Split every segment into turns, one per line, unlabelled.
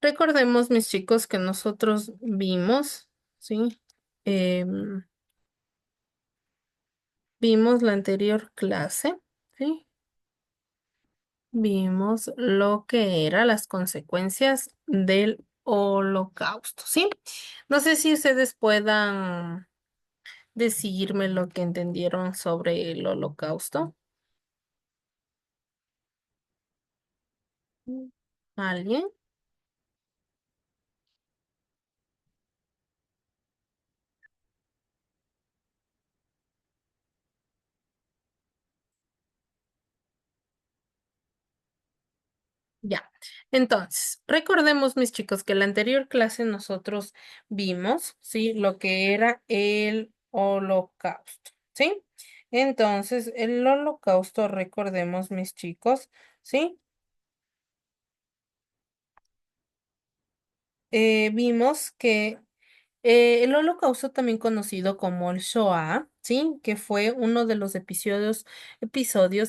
Recordemos, mis chicos, que nosotros vimos, ¿sí? Em, Vimos la anterior clase, ¿sí? Vimos lo que eran las consecuencias del holocausto, ¿sí? No sé si ustedes puedan decirme lo que entendieron sobre el holocausto. ¿Alguien? Ya. Entonces, recordemos, mis chicos, que en la anterior clase nosotros vimos, ¿sí? Lo que era el holocausto, ¿sí? Entonces, el holocausto, recordemos, mis chicos, ¿sí? Vimos que el Holocausto, también conocido como el Shoah, ¿sí? Que fue uno de los episodios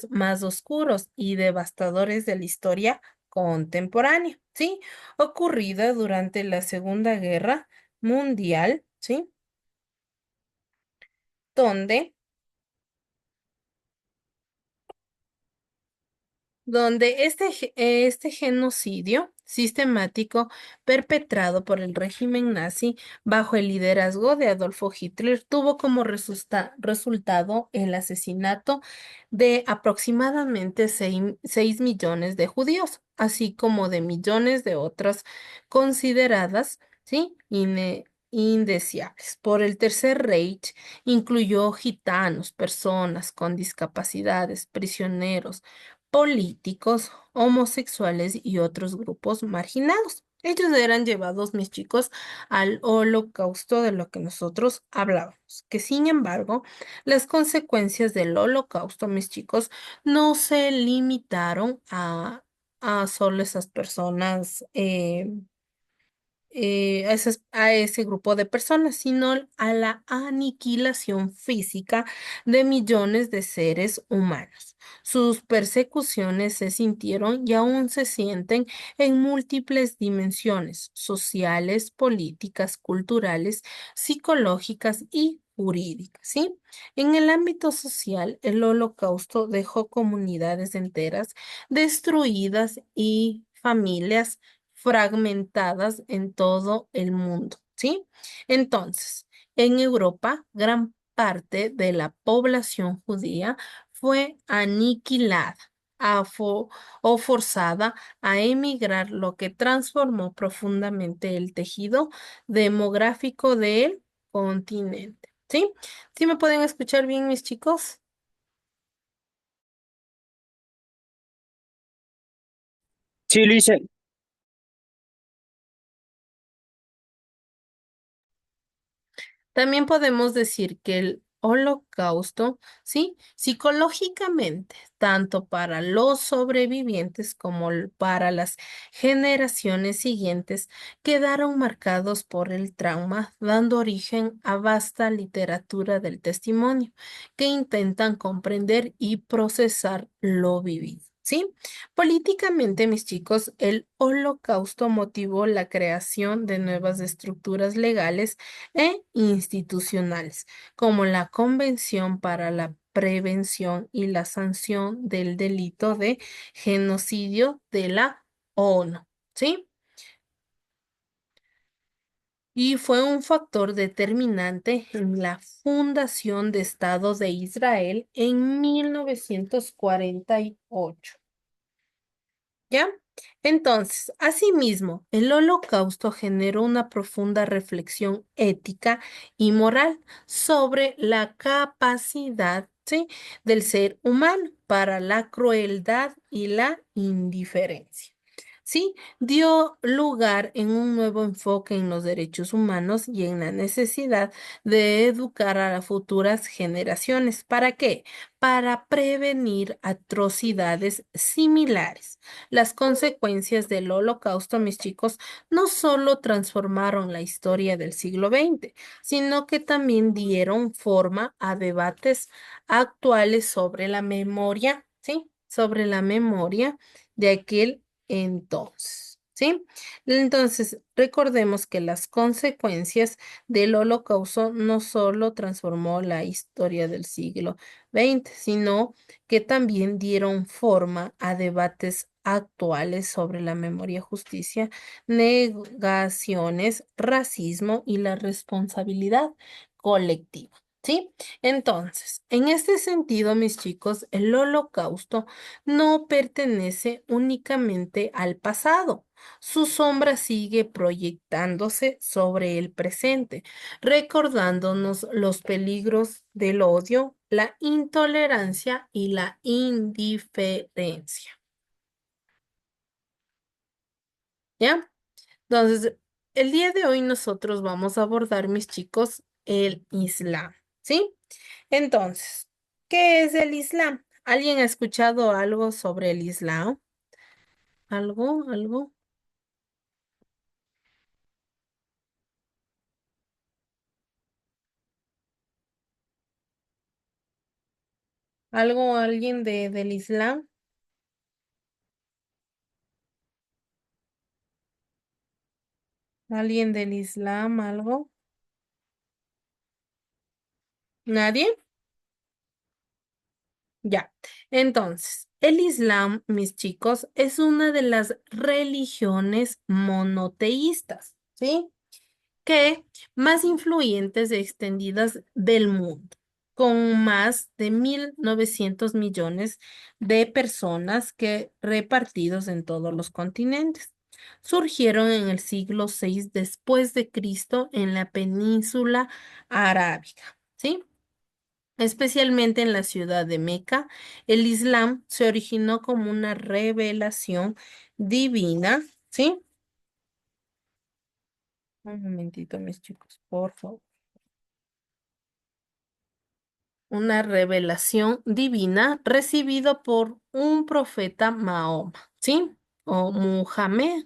más oscuros y devastadores de la historia contemporánea, ¿sí? Ocurrida durante la Segunda Guerra Mundial, ¿sí? Donde este genocidio sistemático perpetrado por el régimen nazi bajo el liderazgo de Adolfo Hitler tuvo como resultado el asesinato de aproximadamente 6 millones de judíos, así como de millones de otras consideradas, ¿sí? Indeseables. Por el Tercer Reich incluyó gitanos, personas con discapacidades, prisioneros políticos, homosexuales y otros grupos marginados. Ellos eran llevados, mis chicos, al holocausto de lo que nosotros hablábamos. Que sin embargo, las consecuencias del holocausto, mis chicos, no se limitaron a solo esas personas, a ese grupo de personas, sino a la aniquilación física de millones de seres humanos. Sus persecuciones se sintieron y aún se sienten en múltiples dimensiones sociales, políticas, culturales, psicológicas y jurídicas, ¿sí? En el ámbito social, el holocausto dejó comunidades enteras destruidas y familias fragmentadas en todo el mundo, ¿sí? Entonces, en Europa, gran parte de la población judía fue aniquilada o forzada a emigrar, lo que transformó profundamente el tejido demográfico del continente, ¿sí? ¿Sí me pueden escuchar bien, mis chicos?
Sí, Luisa.
También podemos decir que el holocausto, ¿sí? Psicológicamente, tanto para los sobrevivientes como para las generaciones siguientes, quedaron marcados por el trauma, dando origen a vasta literatura del testimonio que intentan comprender y procesar lo vivido. ¿Sí? Políticamente, mis chicos, el holocausto motivó la creación de nuevas estructuras legales e institucionales, como la Convención para la Prevención y la Sanción del Delito de Genocidio de la ONU, ¿sí? Y fue un factor determinante en la fundación de Estado de Israel en 1948. ¿Ya? Entonces, asimismo, el holocausto generó una profunda reflexión ética y moral sobre la capacidad, ¿sí? del ser humano para la crueldad y la indiferencia. Sí, dio lugar en un nuevo enfoque en los derechos humanos y en la necesidad de educar a las futuras generaciones. ¿Para qué? Para prevenir atrocidades similares. Las consecuencias del Holocausto, mis chicos, no solo transformaron la historia del siglo XX, sino que también dieron forma a debates actuales sobre la memoria, ¿sí? Sobre la memoria de aquel entonces. ¿sí? Entonces, recordemos que las consecuencias del Holocausto no solo transformó la historia del siglo XX, sino que también dieron forma a debates actuales sobre la memoria, justicia, negaciones, racismo y la responsabilidad colectiva. ¿Sí? Entonces, en este sentido, mis chicos, el Holocausto no pertenece únicamente al pasado. Su sombra sigue proyectándose sobre el presente, recordándonos los peligros del odio, la intolerancia y la indiferencia. ¿Ya? Entonces, el día de hoy nosotros vamos a abordar, mis chicos, el Islam. ¿Sí? Entonces, ¿qué es el Islam? ¿Alguien ha escuchado algo sobre el Islam? ¿Algo? ¿Algo? ¿Algo? ¿Alguien del Islam? ¿Alguien del Islam? ¿Algo? ¿Nadie? Ya. Entonces, el Islam, mis chicos, es una de las religiones monoteístas, ¿sí? Que más influyentes y extendidas del mundo, con más de 1.900 millones de personas que repartidos en todos los continentes. Surgieron en el siglo VI después de Cristo en la península arábiga, ¿sí? Especialmente en la ciudad de Meca, el Islam se originó como una revelación divina, ¿sí? Un momentito, mis chicos, por favor. Una revelación divina recibido por un profeta Mahoma, ¿sí? O Muhammad,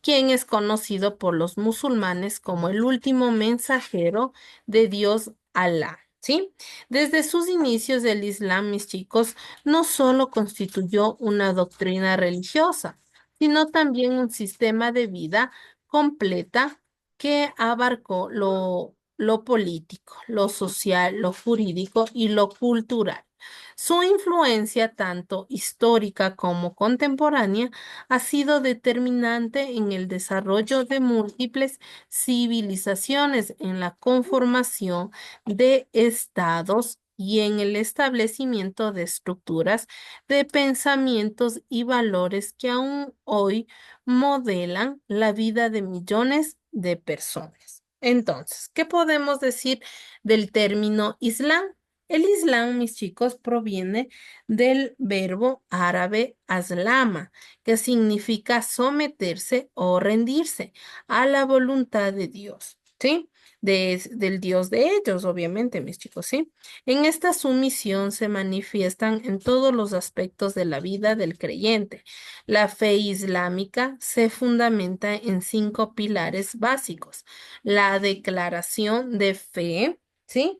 quien es conocido por los musulmanes como el último mensajero de Dios Alá. ¿Sí? Desde sus inicios el Islam, mis chicos, no solo constituyó una doctrina religiosa, sino también un sistema de vida completa que abarcó lo político, lo social, lo jurídico y lo cultural. Su influencia, tanto histórica como contemporánea, ha sido determinante en el desarrollo de múltiples civilizaciones, en la conformación de estados y en el establecimiento de estructuras de pensamientos y valores que aún hoy modelan la vida de millones de personas. Entonces, ¿qué podemos decir del término Islam? El Islam, mis chicos, proviene del verbo árabe aslama, que significa someterse o rendirse a la voluntad de Dios, ¿sí? Del Dios de ellos, obviamente, mis chicos, ¿sí? En esta sumisión se manifiestan en todos los aspectos de la vida del creyente. La fe islámica se fundamenta en 5 pilares básicos. La declaración de fe, ¿sí?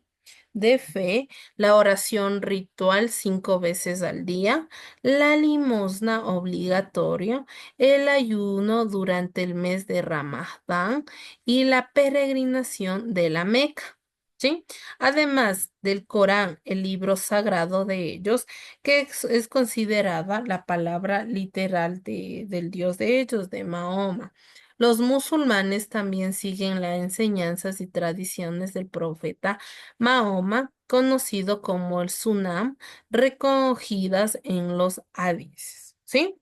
De fe, la oración ritual 5 veces al día, la limosna obligatoria, el ayuno durante el mes de Ramadán y la peregrinación de la Meca. ¿Sí? Además del Corán, el libro sagrado de ellos, que es considerada la palabra literal del Dios de ellos, de Mahoma. Los musulmanes también siguen las enseñanzas y tradiciones del profeta Mahoma, conocido como el Sunam, recogidas en los hadices. ¿Sí?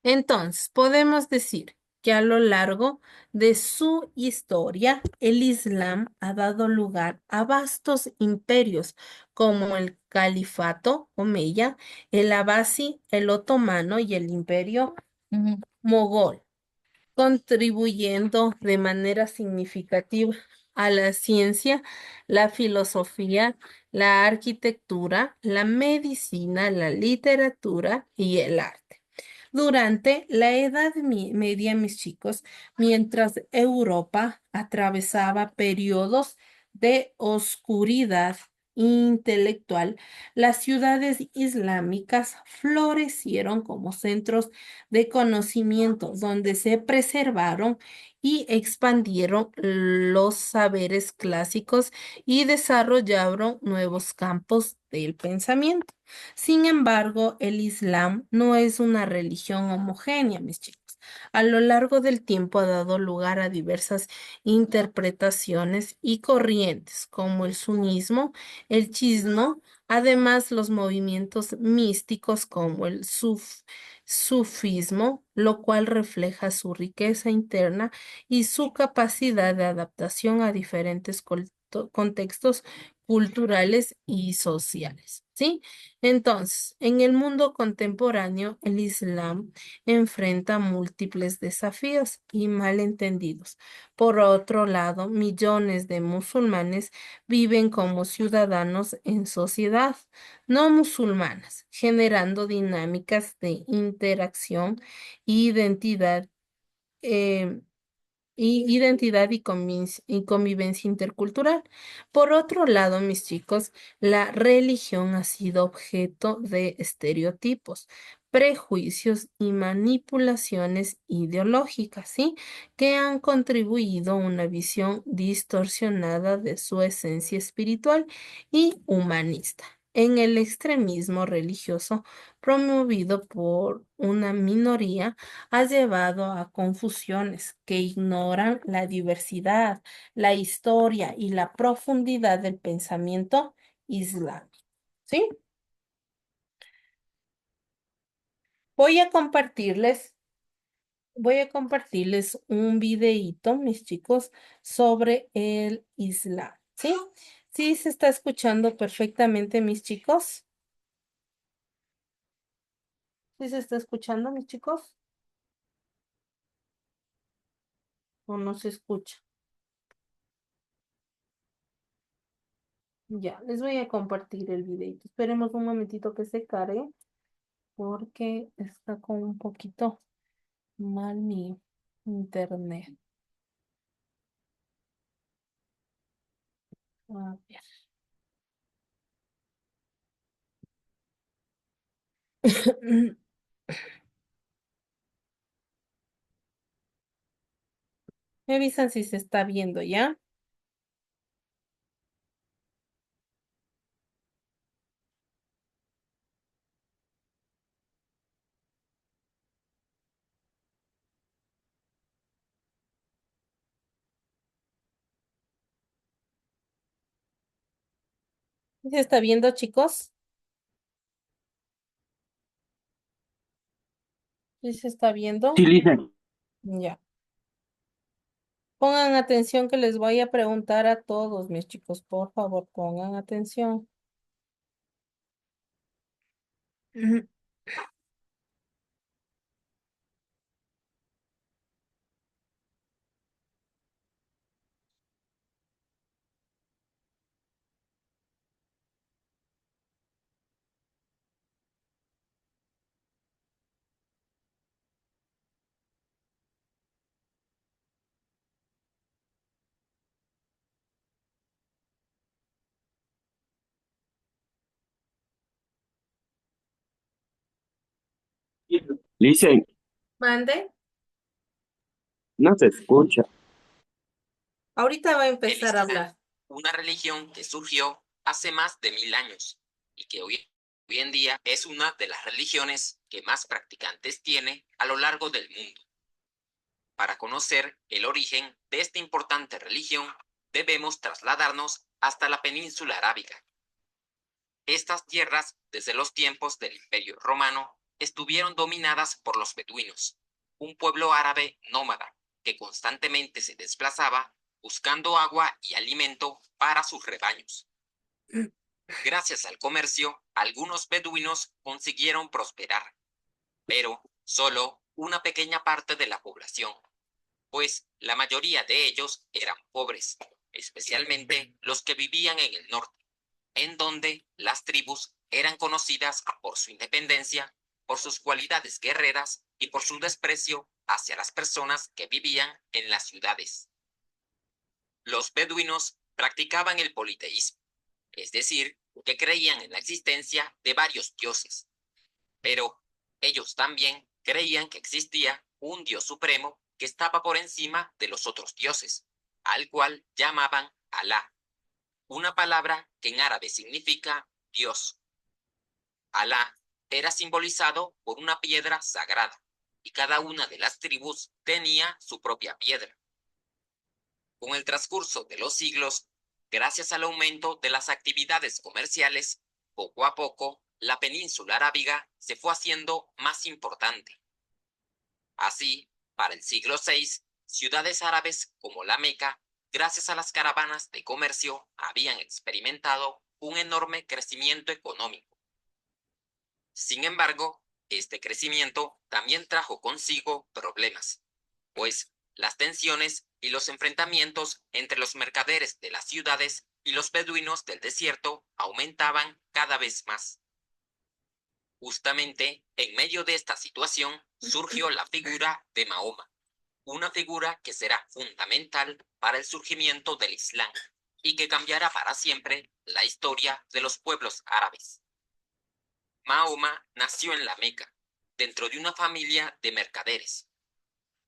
Entonces, podemos decir que a lo largo de su historia, el Islam ha dado lugar a vastos imperios como el Califato Omeya, el Abasi, el Otomano y el Imperio Mogol, contribuyendo de manera significativa a la ciencia, la filosofía, la arquitectura, la medicina, la literatura y el arte. Durante la Edad Media, mis chicos, mientras Europa atravesaba periodos de oscuridad, intelectual, las ciudades islámicas florecieron como centros de conocimiento donde se preservaron y expandieron los saberes clásicos y desarrollaron nuevos campos del pensamiento. Sin embargo, el Islam no es una religión homogénea, mis chicos. A lo largo del tiempo ha dado lugar a diversas interpretaciones y corrientes, como el sunismo, el chismo, además los movimientos místicos como el sufismo, lo cual refleja su riqueza interna y su capacidad de adaptación a diferentes contextos culturales y sociales. ¿Sí? Entonces, en el mundo contemporáneo, el Islam enfrenta múltiples desafíos y malentendidos. Por otro lado, millones de musulmanes viven como ciudadanos en sociedad no musulmanas, generando dinámicas de interacción, identidad, eh, y convivencia intercultural. Por otro lado, mis chicos, la religión ha sido objeto de estereotipos, prejuicios y manipulaciones ideológicas, ¿sí? Que han contribuido a una visión distorsionada de su esencia espiritual y humanista. En el extremismo religioso promovido por una minoría, ha llevado a confusiones que ignoran la diversidad, la historia y la profundidad del pensamiento islámico. ¿Sí? Voy a compartirles, voy a compartirles un videíto, mis chicos, sobre el Islam. ¿Sí? ¿Sí se está escuchando perfectamente, mis chicos? ¿Sí se está escuchando, mis chicos? ¿O no se escucha? Ya, les voy a compartir el videito. Esperemos un momentito que se cargue porque está con un poquito mal mi internet. A ver. Me avisan si se está viendo ya. ¿Sí se está viendo, chicos? ¿Sí se está
Sí,
viendo?
Lisa.
Ya. Pongan atención que les voy a preguntar a todos, mis chicos. Por favor, pongan atención.
Listen,
Mande.
no se escucha.
Ahorita va a
El
empezar a
Islam,
hablar.
una religión que surgió hace más de 1000 años y que hoy en día es una de las religiones que más practicantes tiene a lo largo del mundo. Para conocer el origen de esta importante religión, debemos trasladarnos hasta la península arábiga. Estas tierras, desde los tiempos del Imperio Romano, estuvieron dominadas por los beduinos, un pueblo árabe nómada que constantemente se desplazaba buscando agua y alimento para sus rebaños. Gracias al comercio, algunos beduinos consiguieron prosperar, pero solo una pequeña parte de la población, pues la mayoría de ellos eran pobres, especialmente los que vivían en el norte, en donde las tribus eran conocidas por su independencia, por sus cualidades guerreras y por su desprecio hacia las personas que vivían en las ciudades. Los beduinos practicaban el politeísmo, es decir, que creían en la existencia de varios dioses, pero ellos también creían que existía un Dios supremo que estaba por encima de los otros dioses, al cual llamaban Alá, una palabra que en árabe significa Dios. Alá era simbolizado por una piedra sagrada, y cada una de las tribus tenía su propia piedra. Con el transcurso de los siglos, gracias al aumento de las actividades comerciales, poco a poco la península arábiga se fue haciendo más importante. Así, para el siglo VI, ciudades árabes como la Meca, gracias a las caravanas de comercio, habían experimentado un enorme crecimiento económico. Sin embargo, este crecimiento también trajo consigo problemas, pues las tensiones y los enfrentamientos entre los mercaderes de las ciudades y los beduinos del desierto aumentaban cada vez más. Justamente en medio de esta situación surgió la figura de Mahoma, una figura que será fundamental para el surgimiento del Islam y que cambiará para siempre la historia de los pueblos árabes. Mahoma nació en la Meca, dentro de una familia de mercaderes.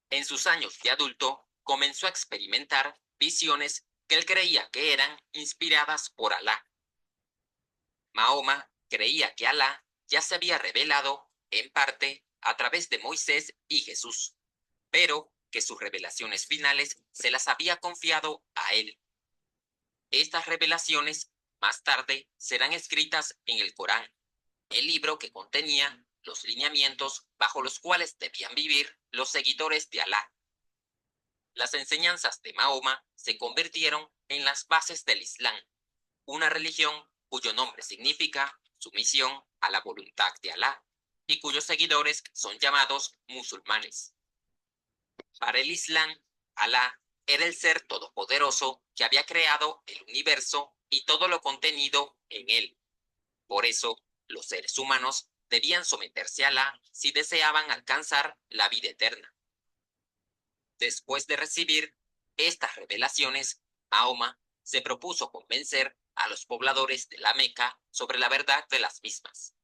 En sus años de adulto, comenzó a experimentar visiones que él creía que eran inspiradas por Alá. Mahoma creía que Alá ya se había revelado, en parte, a través de Moisés y Jesús, pero que sus revelaciones finales se las había confiado a él. Estas revelaciones, más tarde, serán escritas en el Corán, el libro que contenía los lineamientos bajo los cuales debían vivir los seguidores de Alá. Las enseñanzas de Mahoma se convirtieron en las bases del Islam, una religión cuyo nombre significa sumisión a la voluntad de Alá y cuyos seguidores son llamados musulmanes. Para el Islam, Alá era el ser todopoderoso que había creado el universo y todo lo contenido en él. Por eso, los seres humanos debían someterse a Alá si deseaban alcanzar la vida eterna. Después de recibir estas revelaciones, Mahoma se propuso convencer a los pobladores de la Meca sobre la verdad de las mismas.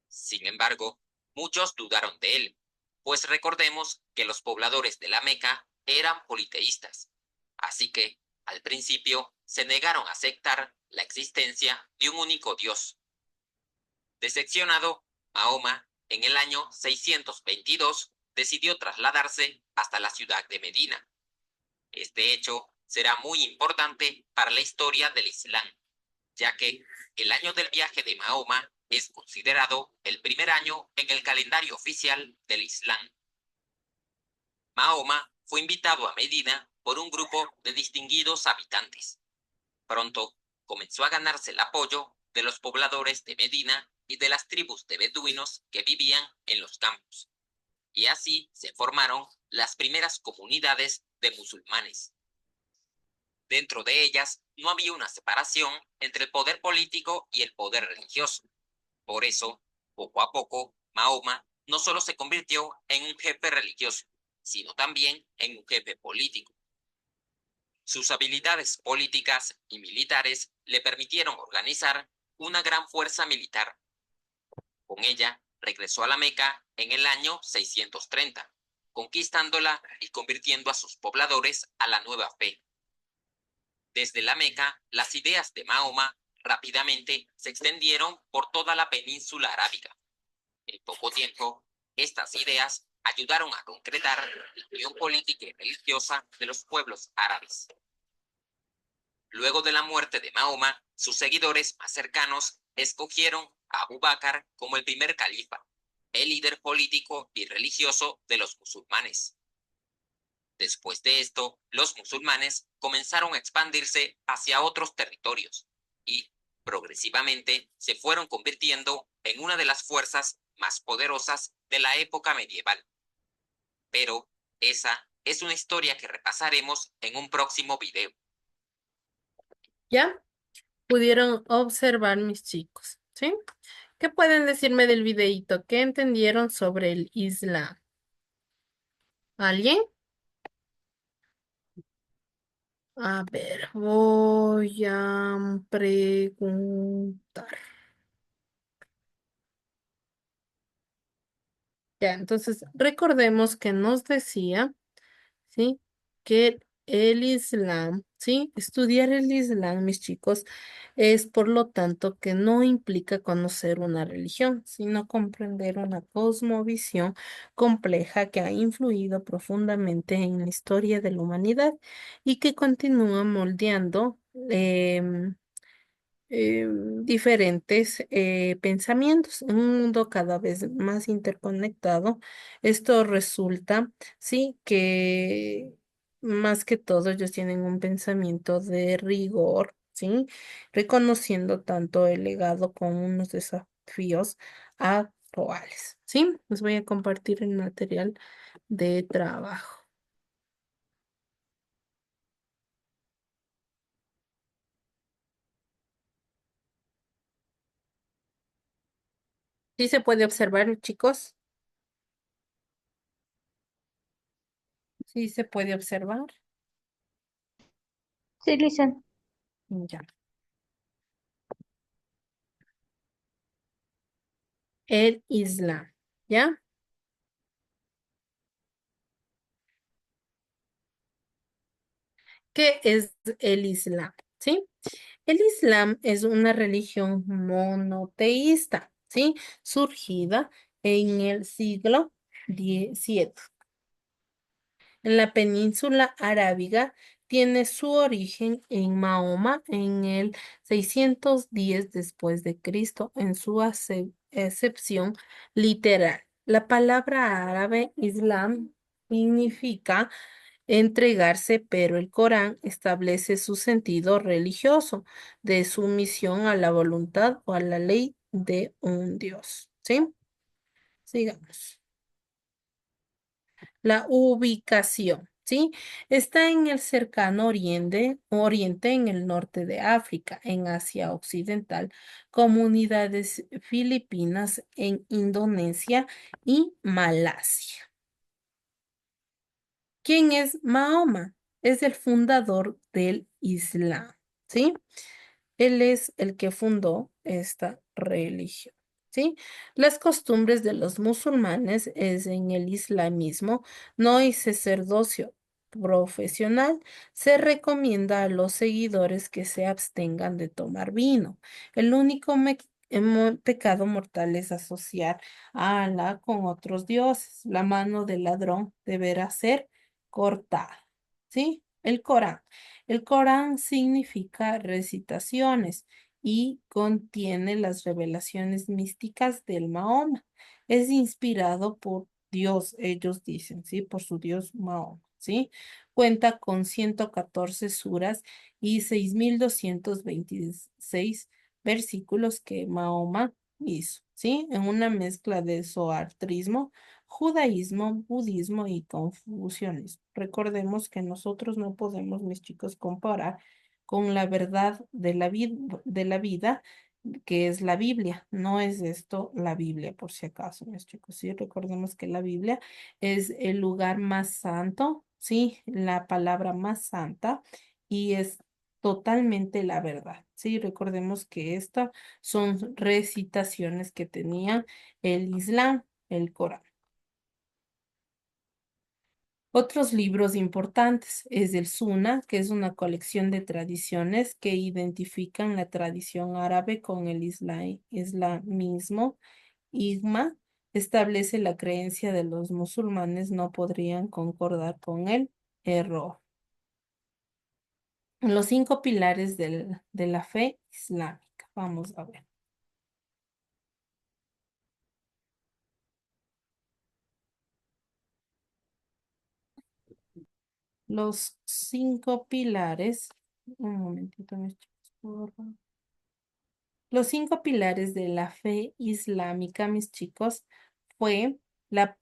Sin embargo, muchos dudaron de él, pues recordemos que los pobladores de la Meca eran politeístas, así que, al principio, se negaron a aceptar la existencia de un único Dios. Decepcionado, Mahoma, en el año 622, decidió trasladarse hasta la ciudad de Medina. Este hecho será muy importante para la historia del Islam, ya que el año del viaje de Mahoma es considerado el primer año en el calendario oficial del Islam. Mahoma fue invitado a Medina por un grupo de distinguidos habitantes. Pronto comenzó a ganarse el apoyo de los pobladores de Medina y de las tribus de beduinos que vivían en los campos. Y así se formaron las primeras comunidades de musulmanes. Dentro de ellas no había una separación entre el poder político y el poder religioso. Por eso, poco a poco, Mahoma no solo se convirtió en un jefe religioso, sino también en un jefe político. Sus habilidades políticas y militares le permitieron organizar una gran fuerza militar. Con ella, regresó a la Meca en el año 630, conquistándola y convirtiendo a sus pobladores a la nueva fe. Desde la Meca, las ideas de Mahoma rápidamente se extendieron por toda la península arábiga. En poco tiempo, estas ideas ayudaron a concretar la unión política y religiosa de los pueblos árabes. Luego de la muerte de Mahoma, sus seguidores más cercanos escogieron a Abu Bakr como el primer califa, el líder político y religioso de los musulmanes. Después de esto, los musulmanes comenzaron a expandirse hacia otros territorios y, progresivamente, se fueron convirtiendo en una de las fuerzas más poderosas de la época medieval. Pero esa es una historia que repasaremos en un próximo video.
¿Ya? Pudieron observar mis chicos, ¿sí? ¿Qué pueden decirme del videíto? ¿Qué entendieron sobre el Islam? ¿Alguien? A ver, voy a preguntar. Ya, entonces recordemos que nos decía, ¿sí? Que el Islam, ¿sí? Estudiar el Islam, mis chicos, es por lo tanto que no implica conocer una religión, sino comprender una cosmovisión compleja que ha influido profundamente en la historia de la humanidad y que continúa moldeando. Diferentes pensamientos en un mundo cada vez más interconectado. Esto resulta, sí, que más que todo ellos tienen un pensamiento de rigor, sí, reconociendo tanto el legado como unos desafíos actuales, sí. Les voy a compartir el material de trabajo. Sí se puede observar, chicos. Sí se puede observar.
Sí, Lisa.
Ya. El Islam, ¿ya? ¿Qué es el Islam? ¿Sí? El Islam es una religión monoteísta, ¿sí? Surgida en el siglo XVII. En la península arábiga tiene su origen en Mahoma en el 610 después de Cristo en su acepción literal. La palabra árabe Islam significa entregarse, pero el Corán establece su sentido religioso de sumisión a la voluntad o a la ley de un Dios. ¿Sí? Sigamos. La ubicación, ¿sí? Está en el cercano oriente en el norte de África, en Asia Occidental, comunidades filipinas en Indonesia y Malasia. ¿Quién es Mahoma? Es el fundador del Islam, ¿sí? Él es el que fundó esta religión, ¿sí? Las costumbres de los musulmanes es en el islamismo, no hay sacerdocio profesional, se recomienda a los seguidores que se abstengan de tomar vino. El único pecado mortal es asociar a Alá con otros dioses. La mano del ladrón deberá ser cortada, ¿sí? El Corán. El Corán significa recitaciones y contiene las revelaciones místicas del Mahoma. Es inspirado por Dios, ellos dicen, ¿sí? Por su Dios Mahoma, ¿sí? Cuenta con 114 suras y 6226 versículos que Mahoma hizo, ¿sí? En una mezcla de zoartrismo, judaísmo, budismo y confucianismo. Recordemos que nosotros no podemos, mis chicos, comparar con la verdad de la vida, que es la Biblia. No es esto la Biblia, por si acaso, mis chicos. Sí, recordemos que la Biblia es el lugar más santo, sí, la palabra más santa y es totalmente la verdad. Sí, recordemos que estas son recitaciones que tenía el Islam, el Corán. Otros libros importantes es el Suna, que es una colección de tradiciones que identifican la tradición árabe con el islamismo. Ijma establece la creencia de los musulmanes no podrían concordar con el error. Los 5 pilares de la fe islámica. Vamos a ver. Los 5 pilares. Un momentito, mis chicos, por favor. Los 5 pilares de la fe islámica, mis chicos, fue la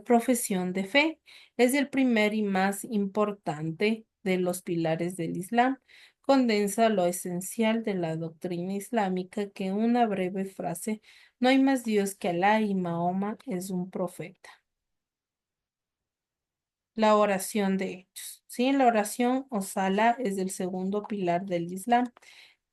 profesión de fe. Es el primer y más importante de los pilares del Islam. Condensa lo esencial de la doctrina islámica que en una breve frase, no hay más Dios que Alá y Mahoma es un profeta. La oración de hechos. ¿sí? La oración o sala es el segundo pilar del Islam.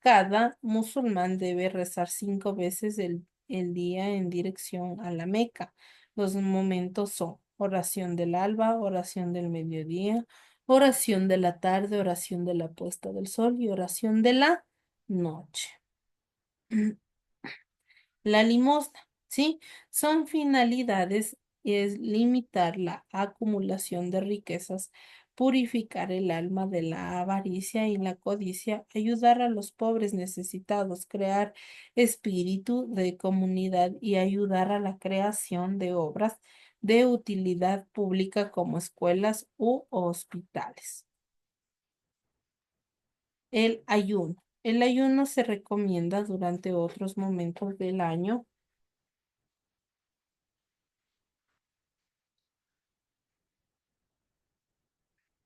Cada musulmán debe rezar 5 veces el día en dirección a la Meca. Los momentos son oración del alba, oración del mediodía, oración de la tarde, oración de la puesta del sol y oración de la noche. La limosna, ¿sí? Son finalidades, es limitar la acumulación de riquezas, purificar el alma de la avaricia y la codicia, ayudar a los pobres necesitados, crear espíritu de comunidad y ayudar a la creación de obras de utilidad pública como escuelas u hospitales. El ayuno. El ayuno se recomienda durante otros momentos del año.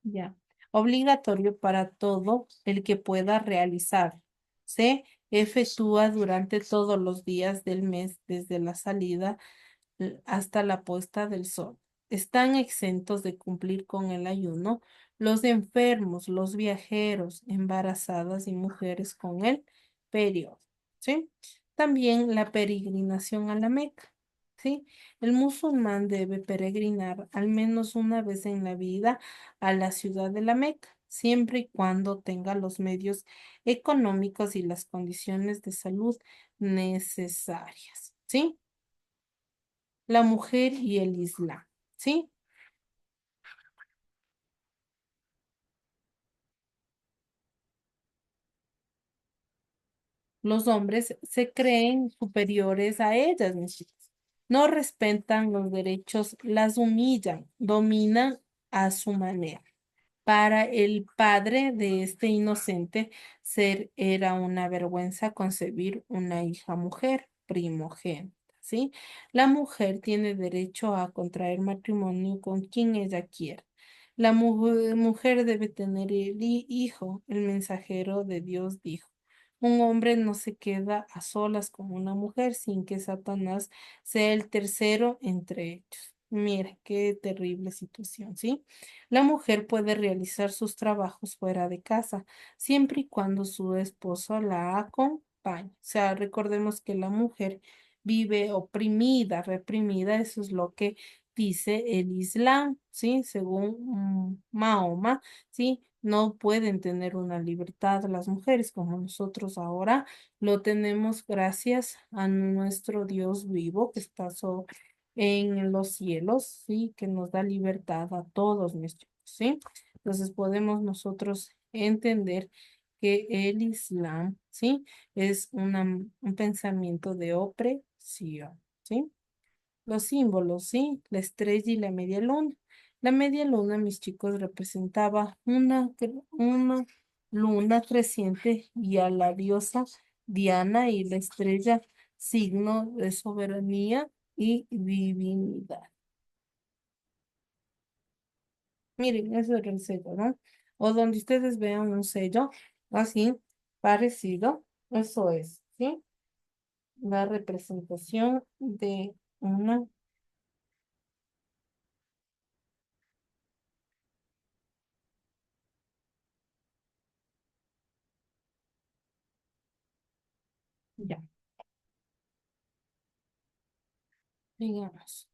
Ya. Obligatorio para todo el que pueda realizar. Se efectúa durante todos los días del mes, desde la salida hasta la puesta del sol. Están exentos de cumplir con el ayuno los enfermos, los viajeros, embarazadas y mujeres con el periodo. ¿Sí? También la peregrinación a la Meca. ¿Sí? El musulmán debe peregrinar al menos una vez en la vida a la ciudad de la Meca, siempre y cuando tenga los medios económicos y las condiciones de salud necesarias. ¿Sí? La mujer y el Islam, ¿sí? Los hombres se creen superiores a ellas, mis chicos. No respetan los derechos, las humillan, dominan a su manera. Para el padre de este inocente ser era una vergüenza concebir una hija mujer primogénita, ¿sí? La mujer tiene derecho a contraer matrimonio con quien ella quiera. La mujer debe tener el hijo, el mensajero de Dios dijo. Un hombre no se queda a solas con una mujer sin que Satanás sea el tercero entre ellos. Mira, qué terrible situación, ¿sí? La mujer puede realizar sus trabajos fuera de casa, siempre y cuando su esposo la acompañe. O sea, recordemos que la mujer vive oprimida, reprimida, eso es lo que dice el Islam, ¿sí? Según Mahoma, ¿sí? No pueden tener una libertad las mujeres como nosotros ahora lo tenemos gracias a nuestro Dios vivo que está en los cielos, ¿sí? Que nos da libertad a todos, mis chicos, ¿sí? Entonces podemos nosotros entender que el Islam, ¿sí? Es un pensamiento de opresión, ¿sí? Los símbolos, ¿sí? La estrella y la media luna. La media luna, mis chicos, representaba una luna creciente y a la diosa Diana y la estrella, signo de soberanía y divinidad. Miren, eso era el sello, ¿no? O donde ustedes vean un sello así, parecido, eso es, ¿sí? La representación de una, ya, digamos.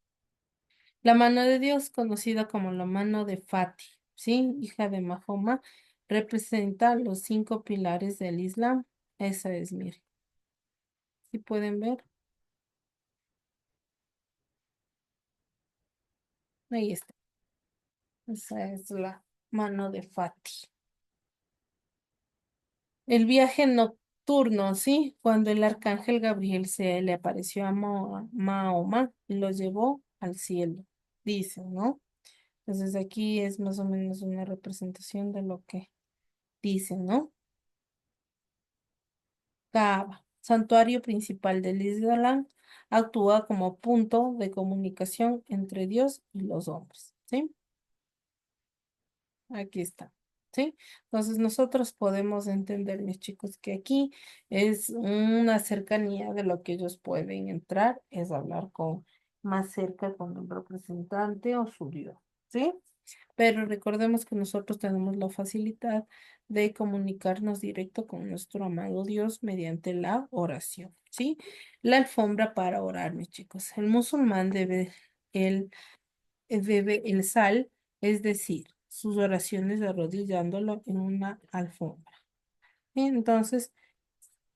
La mano de Dios, conocida como la mano de Fati, ¿sí? Hija de Mahoma, representa los 5 pilares del Islam. Esa es, miren, ¿sí pueden ver? Ahí está. Esa es la mano de Fati. El viaje nocturno, ¿sí? Cuando el arcángel Gabriel se le apareció a Mahoma y lo llevó al cielo, dice, ¿no? Entonces aquí es más o menos una representación de lo que dice, ¿no? Kaaba, santuario principal del Islam, actúa como punto de comunicación entre Dios y los hombres, ¿sí? Aquí está, ¿sí? Entonces nosotros podemos entender, mis chicos, que aquí es una cercanía de lo que ellos pueden entrar, es hablar con más cerca con un representante o su Dios, ¿sí? Pero recordemos que nosotros tenemos la facilidad de comunicarnos directo con nuestro amado Dios mediante la oración, ¿sí? La alfombra para orar, mis chicos. El musulmán debe el sal, es decir, sus oraciones arrodillándolo en una alfombra. Entonces,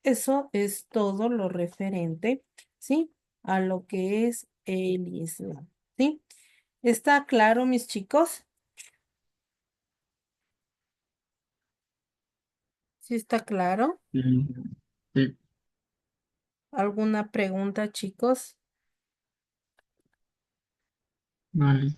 eso es todo lo referente, ¿sí? A lo que es el Islam, ¿sí? ¿Está claro, mis chicos? ¿Sí está claro?
Sí, sí,
¿Alguna pregunta, chicos?
vale.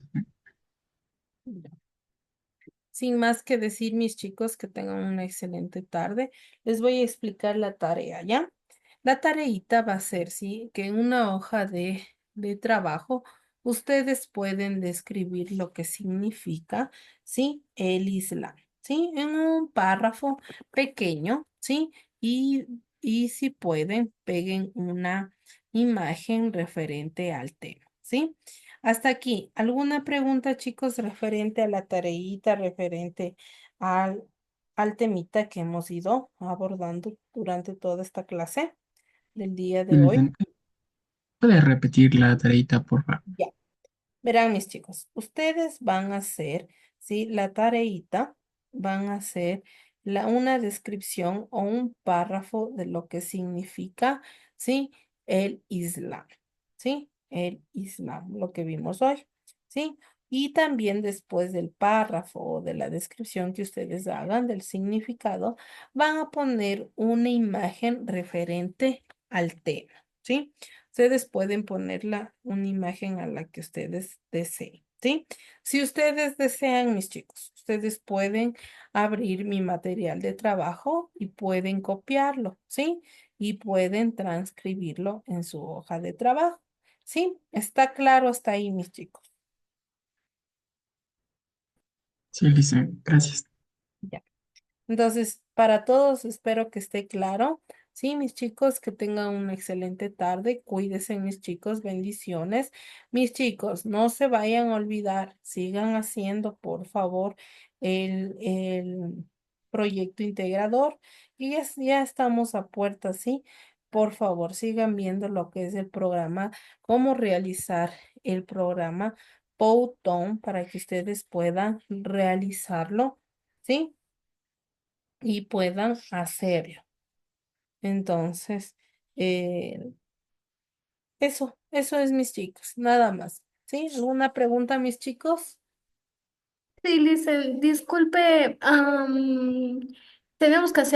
Sin más que decir, mis chicos, que tengan una excelente tarde. Les voy a explicar la tarea, ¿ya? La tareita va a ser, sí, que en una hoja de trabajo ustedes pueden describir lo que significa, sí, el Islam, sí, en un párrafo pequeño, sí, y si pueden, peguen una imagen referente al tema, ¿sí? Hasta aquí, ¿alguna pregunta, chicos, referente a la tareita, referente al, al temita que hemos ido abordando durante toda esta clase del día
Sí,
de hoy?
Licen, ¿puedes repetir la tareita, por favor?
Ya. Verán, mis chicos, ustedes van a hacer, ¿sí? La tareita, van a hacer una descripción o un párrafo de lo que significa, ¿sí? El Islam, ¿sí? El Islam, lo que vimos hoy, ¿sí? Y también después del párrafo o de la descripción que ustedes hagan del significado, van a poner una imagen referente al tema, ¿sí? Ustedes pueden ponerla una imagen a la que ustedes deseen, ¿sí? Si ustedes desean, mis chicos, ustedes pueden abrir mi material de trabajo y pueden copiarlo, ¿sí? Y pueden transcribirlo en su hoja de trabajo, ¿sí? ¿Está claro hasta ahí, mis chicos?
Sí, Licen, gracias.
Ya. Entonces, para todos espero que esté claro. Sí, mis chicos, que tengan una excelente tarde. Cuídense, mis chicos. Bendiciones. Mis chicos, no se vayan a olvidar. Sigan haciendo, por favor, el proyecto integrador. Y ya estamos a puerta, ¿sí? Por favor, sigan viendo lo que es el programa, cómo realizar el programa Powtoon para que ustedes puedan realizarlo, ¿sí? Y puedan hacerlo. Entonces, eh, eso es mis chicos, nada más. ¿Sí? ¿Alguna pregunta, mis chicos?
Sí, Lizel, disculpe, tenemos que hacer